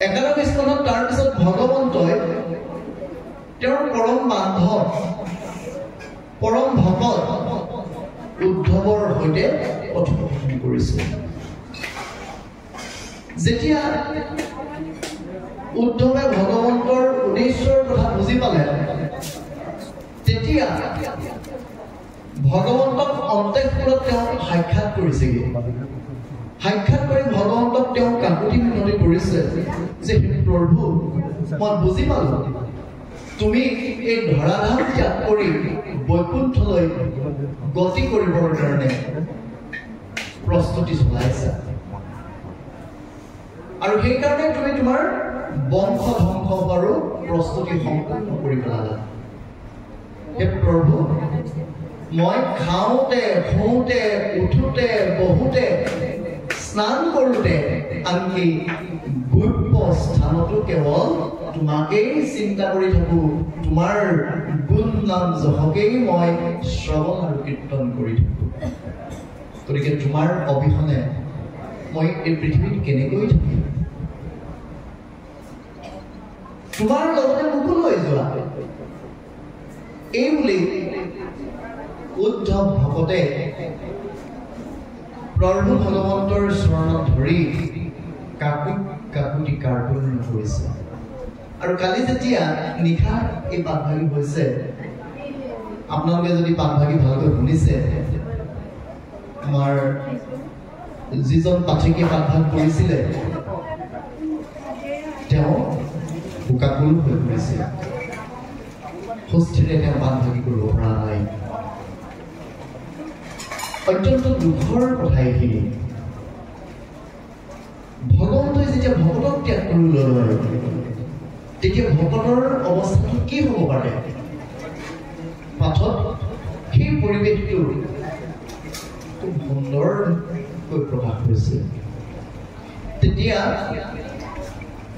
একাদশ স্থানত তাৰ পিছত ভগৱন্তই তেওঁৰ পৰম বান্ধৱ পৰম ভকত উদ্ধৱৰ সৈতে কথোপকথন কৰিছে। যেতিয়া উদ্ধৱে ভগৱন্তৰ উদ্দেশ্যৰ কথা বুজি পালে তেতিয়া ভগৱন্তক অন্তঃপুৰত তেওঁ সাক্ষাৎ কৰিছেগৈ। সাক্ষাৎ কৰি ভগৱন্তক তেওঁ কাকুতি মিনতি কৰিছে যে প্ৰভু মই বুজি পালো তুমি এই ধৰাধাম ত্যাগ কৰি বৈকুণ্ঠলৈ গতি কৰিবৰ কাৰণে প্ৰস্তুতি চলাইছা আৰু সেইকাৰণে তুমি তোমাৰ বংশ ধ্বংস হোৱাৰো প্ৰস্তুতি সম্পূৰ্ণ কৰি পেলালা। হে প্ৰভু মই খাওঁতে শুওঁতে উঠোতে বহুতে স্নান কৰোঁতে আনকি গুপ্ত স্থানতো কেৱল তোমাকেই চিন্তা কৰি থাকো, তোমাৰ গুণ নাম যশকেই মই শ্ৰৱণ আৰু কীৰ্তন কৰি থাকো। গতিকে তোমাৰ অবিহনে মই এই পৃথিৱীত কেনেকৈ থাকিম? তোমাৰ লগতে মোকো লৈ যোৱা। এই বুলি উদ্ধৱ ভকতে প্ৰভু ভগৱন্তৰ চৰণত ধৰি কাকুতি কাৰ্পণ্য কৰিছে। আৰু কালি যেতিয়া নিশা এই পাঠভাগী হৈছে, আপোনালোকে যদি পাঠভাগী ভালকৈ শুনিছে, আমাৰ যিজন পাঠকে পাঠভাগ কৰিছিলে তেওঁ বোকাকুল হৈ পৰিছে, সুস্থিৰে তেওঁ পাঠভাগী কৰিব পৰা নাই। অত্যন্ত দুখৰ কথা এইখিনি। ভগৱন্তই যেতিয়া ভকতক ত্যাগ কৰি লয় তেতিয়া ভকতৰ অৱস্থাটো কি হ'ব পাৰে? পাঠত সেই পৰিৱেশটো খুব সুন্দৰকৈ প্ৰকাশ কৰিছে। তেতিয়া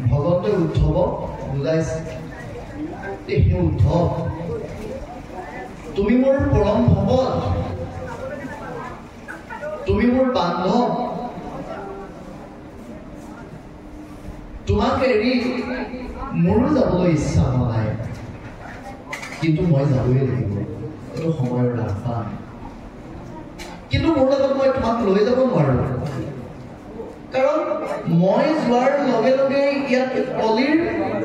ভগৱন্তই উদ্ধৱক বুজাইছে যে হে উদ্ধৱ, তুমি মোৰ পৰম ভকত, তুমি মোৰ বান্ধৱ, তোমাক এৰি মোৰো যাবলৈ ইচ্ছা হোৱা নাই, কিন্তু মই যাবই লাগিব, এইটো সময়ৰ আহ্বান। কিন্তু মোৰ লগত মই তোমাক লৈ যাব নোৱাৰো, কাৰণ মই যোৱাৰ লগে লগে ইয়াত কলিৰ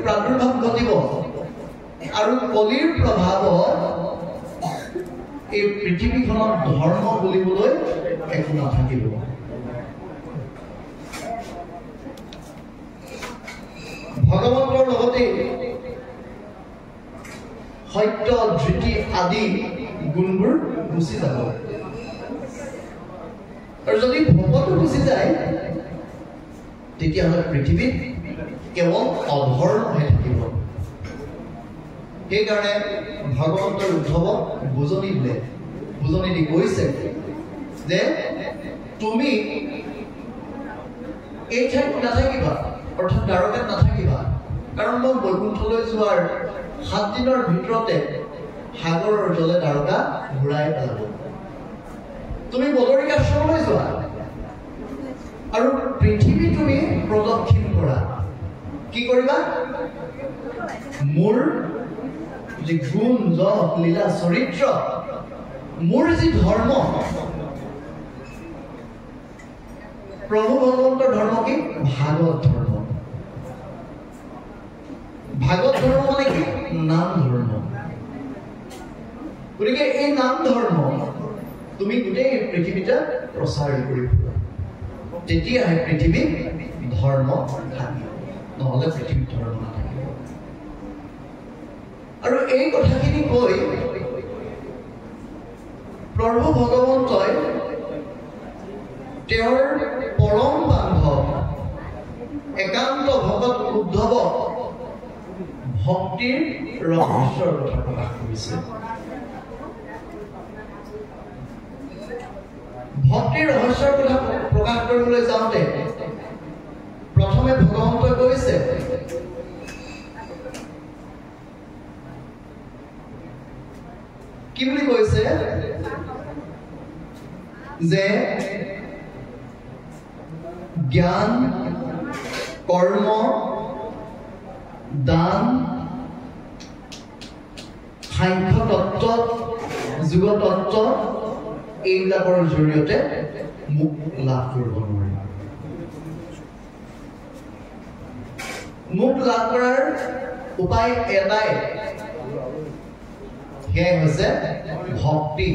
প্ৰাদুৰ্ভাৱ ঘটিব আৰু কলিৰ প্ৰভাৱত এই পৃথিৱীখনত ধৰ্ম বুলিবলৈ একো নাথাকিব। ভগৱন্তৰ লগতে সত্য ধৃতি আদি গুণবোৰ গুচি যাব, আৰু যদি ভকতো গুচি যায় তেতিয়াহ'লে পৃথিৱীত কেৱল অধৰ্মহে থাকিব। সেইকাৰণে ভগৱন্তৰ উদ্ধৱক বুজনি দিলে, বুজনি দি কৈছে যে তুমি এই ঠাইত নাথাকিবা, অৰ্থাৎ দ্বাৰকাত নাথাকিবা, কাৰণ মই বৈকুণ্ঠলৈ যোৱাৰ 7 দিনৰ ভিতৰতে সাগৰৰ জলে দ্বাৰকা ঘূৰাই পেলাব। তুমি বদৰিক আশ্ৰমলৈ যোৱা আৰু পৃথিৱী তুমি প্ৰদক্ষিণ কৰা। কি কৰিবা? মোৰ যি গুণ যশ লীলা চৰিত্ৰ, মোৰ যি ধৰ্ম, প্ৰভু ভগৱন্তৰ ধৰ্ম কি? ভাগৱত ধৰ্ম। ভাগৱত ধৰ্ম মানে কি? নাম ধৰ্ম। গতিকে এই নাম ধৰ্ম তুমি গোটেই পৃথিৱীতে প্ৰচাৰ কৰি ফুৰা, তেতিয়াহে পৃথিৱীত ধৰ্ম থাকিব, নহ'লে পৃথিৱীত ধৰ্ম নাথাকিব। আৰু এই কথাখিনি কৈ প্ৰভু ভগৱন্তই তেওঁৰ পৰম বান্ধৱ একান্ত ভকত উদ্ধৱক ভক্তিৰ ৰহস্যৰ কথা প্ৰকাশ কৰিছে। ভক্তিৰ ৰহস্যৰ কথা প্ৰকাশ কৰিবলৈ যাওঁতে প্ৰথমে ভগৱন্তই কৈছে কি বুলি কৈছে যে জ্ঞান, কৰ্ম, দান সাংখ্য তত্ত্ব যোগ তত্ত্ব এইবিলাকৰ জৰিয়তে মোক লাভ কৰিব নোৱাৰি মোক লাভ কৰাৰ উপায় এটাই সেয়াই হৈছে ভক্তি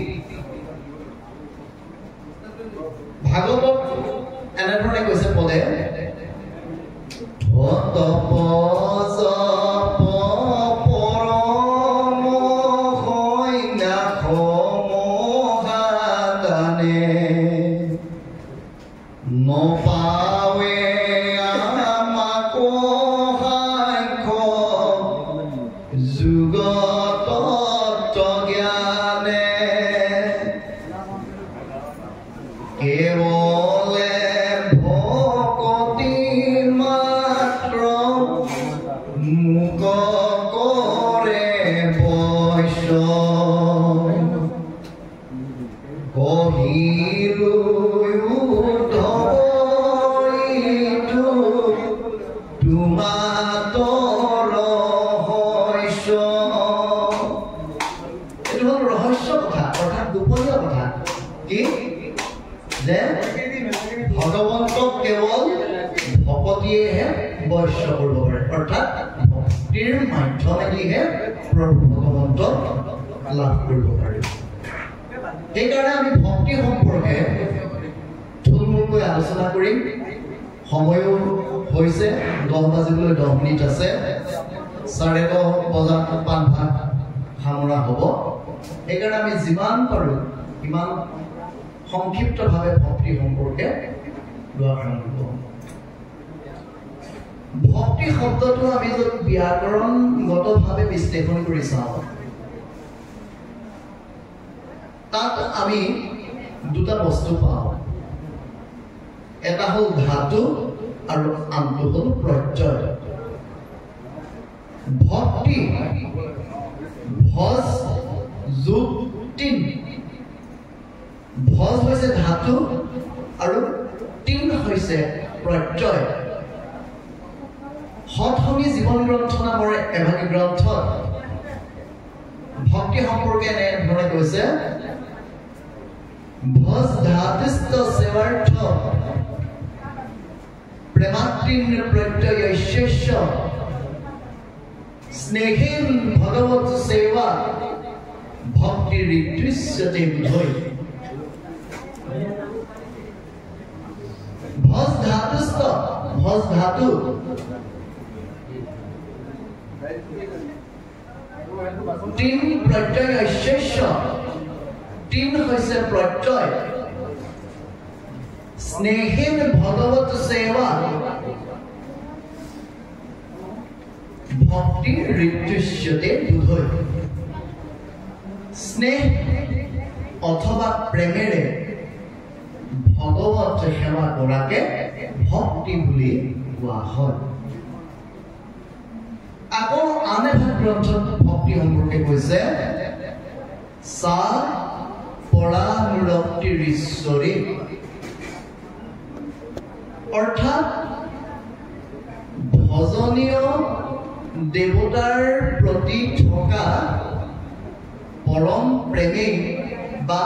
ভাগৱত এনেধৰণে কৈছে পদে ভগৱন্তক কেৱল ভকতিয়েহে বৈশ্য কৰিব পাৰে অৰ্থাৎ ভক্তিৰ মাধ্যমেদিহে প্ৰভু ভগৱন্তক লাভ কৰিব পাৰে সেইকাৰণে আমি ভক্তি সম্পৰ্কে থুলমূলকৈ আলোচনা কৰিম সময়ো হৈছে 10 বাজিবলৈ 10 মিনিট আছে 10:30 বজাত পান ভাত সামৰা হ'ব সেইকাৰণে আমি যিমান পাৰোঁ ইমান সংক্ষিপ্তভাৱে ভক্তি সম্পৰ্কে ভক্তি শব্দটো আমি যদি ব্যাকৰণগতভাৱে বিশ্লেষণ কৰি চাওঁ তাত আমি দুটা বস্তু পাওঁ এটা হ'ল ধাতু আৰু আনটো হ'ল প্ৰত্যয় ভক্তি ভজ যোগ তিন ভজ হৈছে ধাতু আৰু তিন হৈছে প্ৰত্যয় সৎসংগী জীৱন গ্ৰন্থ নামৰ এভাগী গ্ৰন্থত ভক্তি সম্পৰ্কে এনেধৰণে কৈছে ভজ ধাতুস্থ সেৱাৰ্থ প্ৰেমাত্ৰিন প্ৰত্যয়স্য স্নেহেন ভগৱত সেৱা ভক্তি ঋতুষ্যতে বুধৈ ভজ ধাতুস্থ ভজ ধাতু তিন প্ৰত্যয়স্য তিন হৈছে প্ৰত্যয় স্নেহেন ভগৱত সেৱা ভক্তি ঋতুষ্যতে বুধৈ স্নেহ অথবা প্ৰেমেৰে ভগৱত সেৱা কৰাকে ভক্তি বুলি কোৱা হয় আকৌ আন এভাগ গ্ৰন্থত ভক্তি সম্পৰ্কে কৈছে সা পৰানুৰক্তিৰ ঈশ্বৰী অৰ্থাৎ ভজনীয় দেৱতাৰ প্ৰতি থকা পৰম প্ৰেমী বা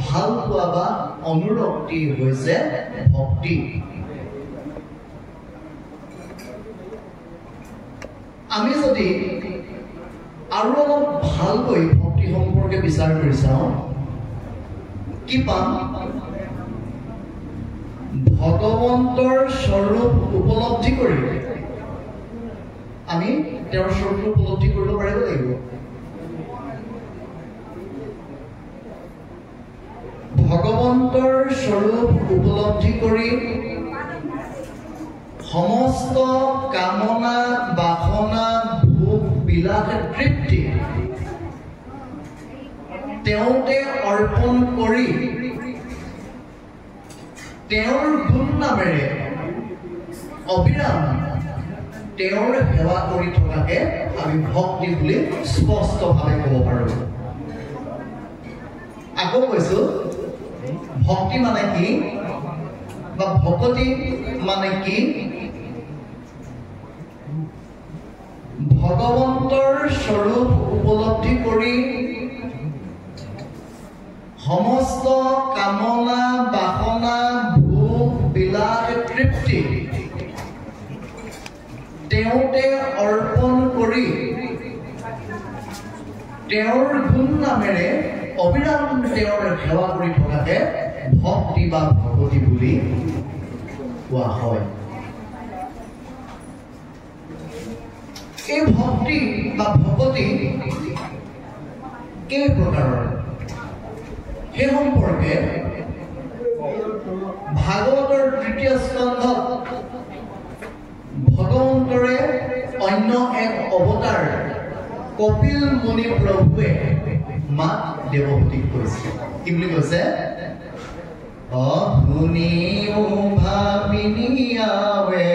ভাল পোৱা বা অনুৰক্তি হৈছে ভক্তি আমি যদি আৰু অলপ ভালকৈ ভক্তি সম্পৰ্কে বিচাৰ কৰি চাওঁ কি পাম ভগৱন্তৰ স্বৰূপ উপলব্ধি কৰি আমি তেওঁৰ স্বৰূপ উপলব্ধি কৰিব পাৰিব লাগিব ভগৱন্তৰ স্বৰূপ উপলব্ধি কৰি সমস্ত কামনা বাসনা ভোগ বিলাস তৃপ্তি তেওঁতে অৰ্পণ কৰি তেওঁৰ গুণ নামেৰে অবিৰাম তেওঁৰ সেৱা কৰি থকাকে আমি ভক্তি বুলি স্পষ্টভাৱে ক'ব পাৰোঁ আকৌ কৈছোঁ ভক্তি মানে কি বা ভকতি মানে কি ভগৱন্তৰ স্বৰূপ উপলব্ধি কৰি সমস্ত কামনা বাসনা ভোগ বিলাস তৃপ্তি তেওঁতে অৰ্পণ কৰি তেওঁৰ গুণ নামেৰে অবিৰাম তেওঁৰ সেৱা কৰি থকাকে ভক্তি বা ভগৱতী বুলি কোৱা হয়। এই ভক্তি বা ভগৱতী কেই প্ৰকাৰৰ সেই সম্পৰ্কে ভাগৱতৰ ৩য় স্কন্ধত ভগৱন্তৰে অন্য এক অৱতাৰ কপিল মুনি প্ৰভুৱে মাক দেৱহূতিক কৈছে। কি বুলি কৈছে? শুনিও ভাবিনি আৱে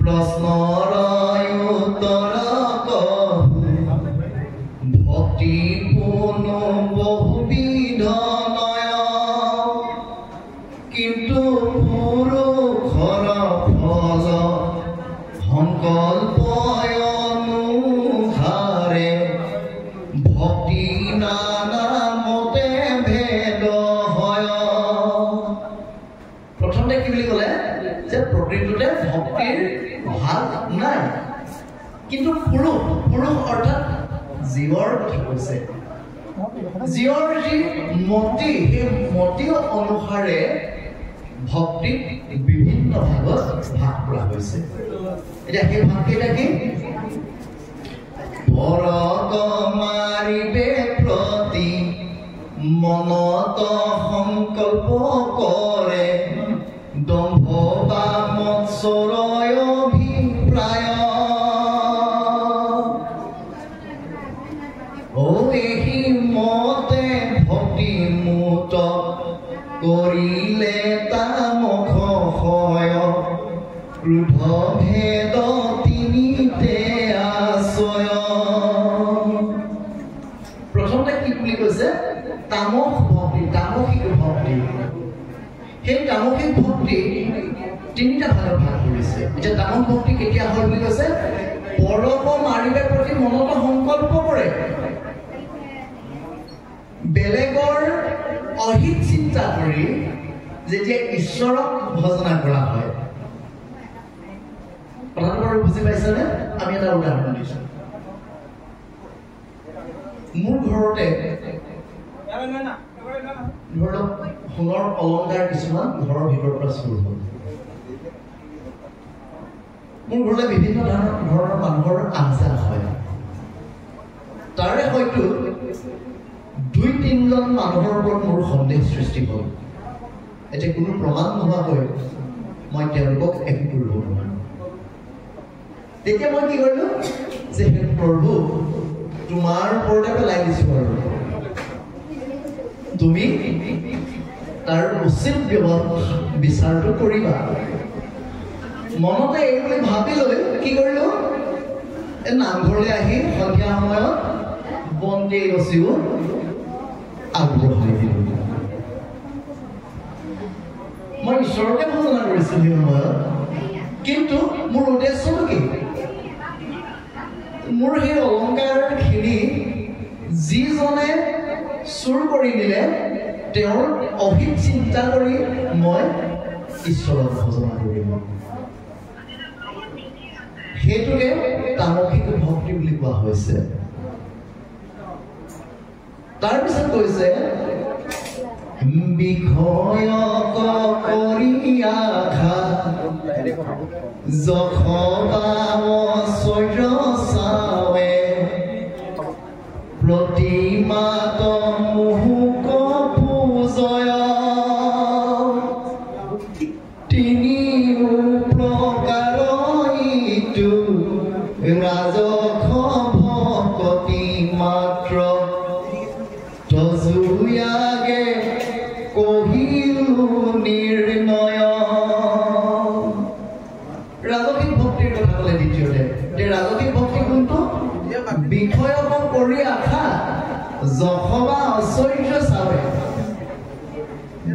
প্ৰশ্নৰ উত্তৰ কহু ভক্তি কোনো বহুবিধ নয় কিন্তু পুৰুষৰ ফল সংকল্প অনুসাৰে ভক্তি নানা মতে ভেদ হয়। প্ৰথমতে কি বুলি ক'লে যে প্ৰকৃততে ভক্তিৰ ভাগ নাই, কিন্তু পুৰুষ অৰ্থাৎ জীৱৰ কথা কৈছে। জীৱৰ যি মতি, সেই মতি অনুসাৰে ভক্তিক বিভিন্ন ভাগত ভাগ কৰা হৈছে। এতিয়া সেই ভাগকেইটা কি? পৰক মাৰিবে প্ৰতি মনত সংকল্প কৰে দম্ভ বা মৎসৰয় অভিপ্ৰায় এহি মতে ভক্তি মুত কৰিলে তামখ হয় ক্ৰোধ ভেদ তিনিতে আশ্ৰয়। প্ৰথমতে কি বুলি কৈছে? তামস ভক্তি, তামসিক ভক্তি। সেই তামসিক ভক্তি তিনিটা ভাগত ভাগ কৰিছে। এতিয়া তামস ভক্তি কেতিয়া হয় বুলি কৈছে? পৰক মাৰিবে প্ৰতি মনত সংকল্প কৰে, বেলেগৰ অহিত চিন্তা কৰি যেতিয়া ঈশ্বৰক ভজনা কৰা হয়। কথাটো বাৰু বুজি পাইছেনে? আমি এটা উদাহৰণ দিছো। মোৰ ঘৰতে ধৰি লওক সোণৰ অলংকাৰ কিছুমান ঘৰৰ ভিতৰৰ পৰা চুৰ হ'ল। মোৰ ঘৰলৈ বিভিন্ন ধৰণৰ মানুহৰ আহযাহ হয়। তাৰে হয়তো ২-৩জন মানুহৰ ওপৰত মোৰ সন্দেহ সৃষ্টি হ'ল। এতিয়া কোনো প্ৰমাণ নোহোৱাকৈ মই তেওঁলোকক একো কৰিব নোৱাৰো। তেতিয়া মই কি কৰিলো যে প্ৰভু তোমাৰ ওপৰতে পেলাই দিছো, আৰু তুমি তাৰ উচিত বিচাৰটো কৰিবা। মনতে এই বুলি ভাবি লৈ কি কৰিলো, এই নামঘৰলৈ আহি সন্ধিয়া সময়ত বন্তি ৰচিও আগবঢ়াই দিলো। মই ঈশ্বৰকে ভজনা কৰিছো সেই সময়ত, কিন্তু মোৰ উদ্দেশ্যটো কি? মোৰ সেই অলংকাৰখিনি যিজনে চুৰ কৰি নিলে তেওঁৰ অহিত চিন্তা কৰি মই ঈশ্বৰক ভজনা কৰিম। সেইটোকে তামসিক ভক্তি বুলি কোৱা হৈছে। তাৰপিছত কৈছে বিষয়ক কৰি আঘাত যশবাশ্বৰ্য চাৱে প্ৰতিমাত মুহুক পূজয় তিনি প্ৰকাৰ ইটো ৰাজখ ভকতি মাত্ৰ তজুয়াগে কহিলো নিৰ্ণয়। ৰাজসিক ভক্তিৰ কথা ক'লে দ্বিতীয়তে। ৰাজসিক ভক্তি কোনটো? বিষয়ক কৰি আশা যশবা ঐশ্বৰ্য চাৱে।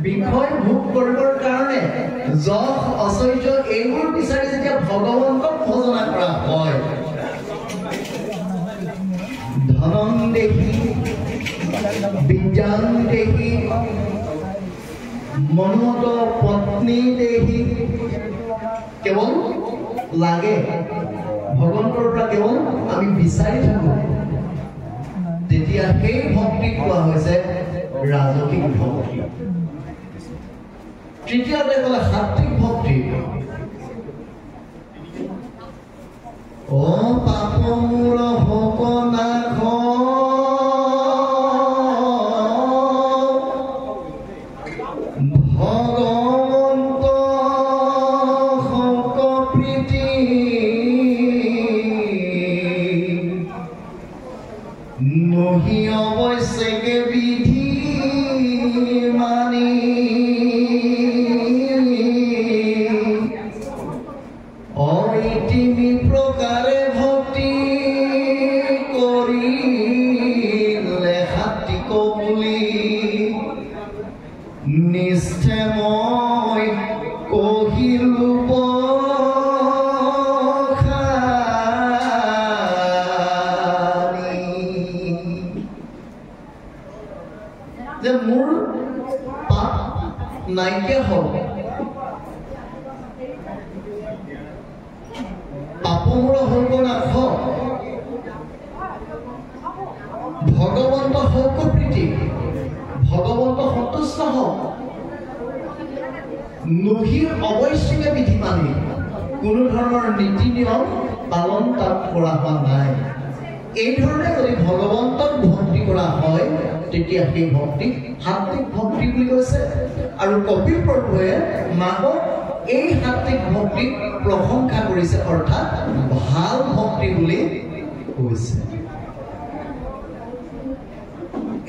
বিষয় ভোগ কৰিবৰ কাৰণে যশ ঐশ্বৰ্য এইবোৰ বিচাৰি যেতিয়া ভগৱন্তক ভজনা কৰা হয়, বিদ্যাং দেহি মনোত পত্নী দেহি কেৱল লাগে ভগৱন্তৰ পৰা কেৱল আমি বিচাৰি থাকো তেতিয়া সেই ভক্তি কোৱা হৈছে ৰাজসিক ভক্তি তৃতীয়তে ক'লে সাত্বিক ভক্তি ও পাপ মূৰ হক নাশ ভগৱন্ত হক প্ৰীতি নহি অৱশ্যে বিধি মানি অইতিমি প্ৰকাৰে ভক্তি কৰিলে সাত্বিক বুলি নিষ্ঠে মই কহিলো যে মোৰ পাপ নাইকিয়া হওক পাপমূৰ হওক নাশ ভগৱন্ত হওক প্ৰীতি ভগৱন্ত সন্তুষ্ট হওক নহিৰ অৱশ্যে বিধি মানি কোনো ধৰণৰ নীতি নিয়ম পালন তাত কৰা হোৱা নাই এই ধৰণে যদি ভগৱন্তক ভক্তি কৰা হয় তেতিয়া সেই ভক্তি সাত্বিক ভক্তি বুলি কৈছে আৰু কপিল প্ৰভুৱে মাকক এই সাত্বিক ভক্তিক প্ৰশংসা কৰিছে অৰ্থাৎ ভাল ভক্তি বুলি কৈছে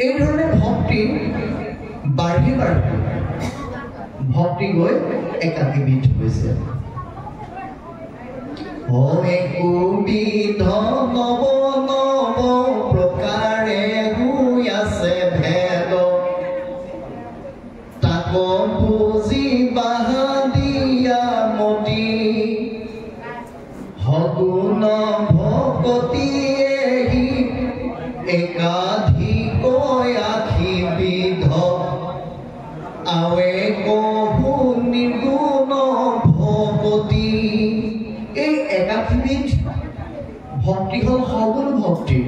এই ধৰণে ভক্তি বাঢ়ি বাঢ়ি ভক্তি গৈ একাধিবিধ হৈছে একোবিধ নৱ নৱ প্ৰকাৰে হৈ আছে ভেদ তাক বুজি বাহা দিয়া মতি সগুণ ভকতিয়েহি একাধিক আখি বিধ আৱে কহু নিৰ্গুণ ভকতি এই একাধিবিধ ভক্তি হ'ল সগুণ ভক্তি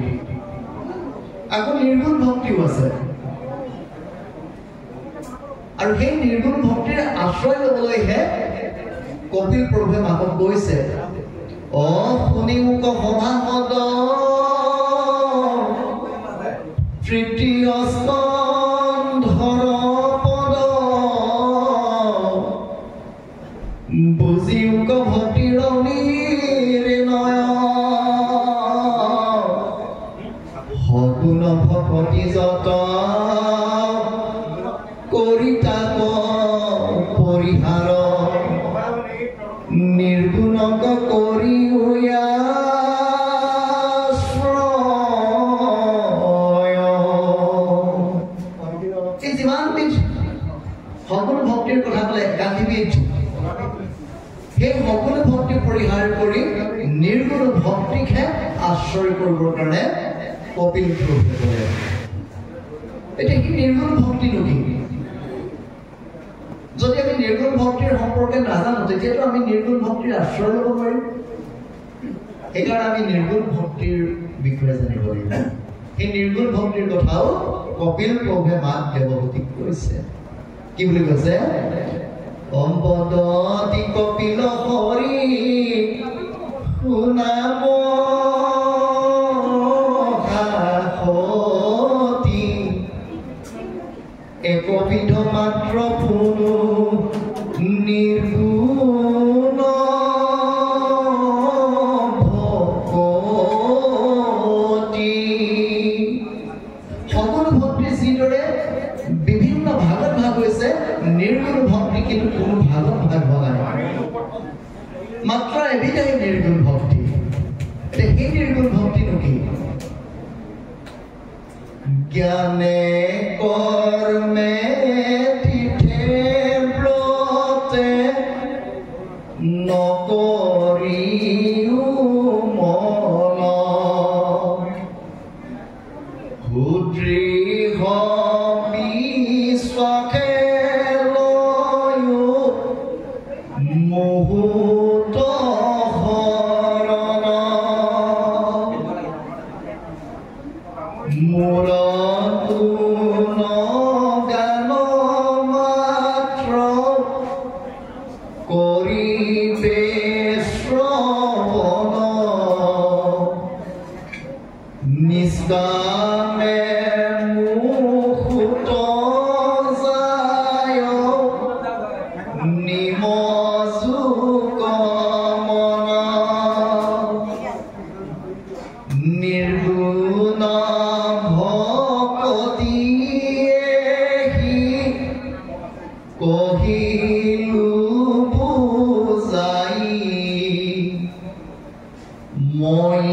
আকৌ নিৰ্গুণ ভক্তিও আছে আৰু সেই নিৰ্গুণ ভক্তিৰ আশ্ৰয় ল'বলৈহে কপিল প্ৰভুৱে মাকক কৈছে অ শুনি মোক সভাসদ তৃতীয় স্কন্ধৰ পদ বুজি মোক ভক্তিৰ নিৰ্ণয় সগুণ ভকতি যত কৰি তাক পৰিহাৰ নিৰ্গুণক কৰি এই যিমানবিধ সগুণ ভক্তিৰ কথা ক'লে একাধিবিধ সেই সগুণ ভক্তি পৰিহাৰ কৰি নিৰ্গুণ ভক্তিকহে আশ্ৰয় কৰিবৰ কাৰণে কপিল প্ৰভুৱে কৰে এতিয়া কি নিৰ্গুণ ভক্তি নেকি যদি আমি নিৰ্গুণ ভক্তিৰ সম্পৰ্কে নাজানো তেতিয়াতো আমি নিৰ্গুণ ভক্তিৰ আশ্ৰয় ল'ব পাৰিম সেইকাৰণে আমি নিৰ্গুণ ভক্তিৰ বিষয়ে জানিব লাগিব সেই নিৰ্গুণ ভক্তিৰ কথাও কপিল প্ৰভুৱে মাক দেৱহতীক কৈছে কি বুলি কৈছে সম্পদতি কপিল হৰি শুনাব সাহতি একবিধ মাত্ৰ ফুনো নিৰ্গুণ ভকতি সগুণ ভক্তি যিদৰে বিভিন্ন ভাগত ভাগ হৈছে নিৰ্গুণ ভক্তি কিন্তু কোনো ভাগত ভাগ হোৱা নাই মাত্ৰ এবিধেই নিৰ্গুণ ভক্তি সেই নিৰ্গুণ ভক্তিনো কি জ্ঞানে কৰ্মে তিথে ব্ৰতে নকৰিও মন সুদৃঢ় মুহূৰ্ত হৰণ মূৰতো নগান মাত্ৰ কৰিবে শ্ৰৱণ নিষ্কামে মুখুত যায় নিমজুক মন নিৰ্গুণ ভকতিয়েহি কহিলো বুজাই মই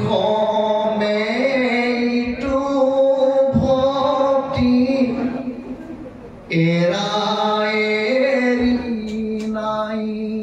সমেইটো ভক্তি এৰা এৰি নাই।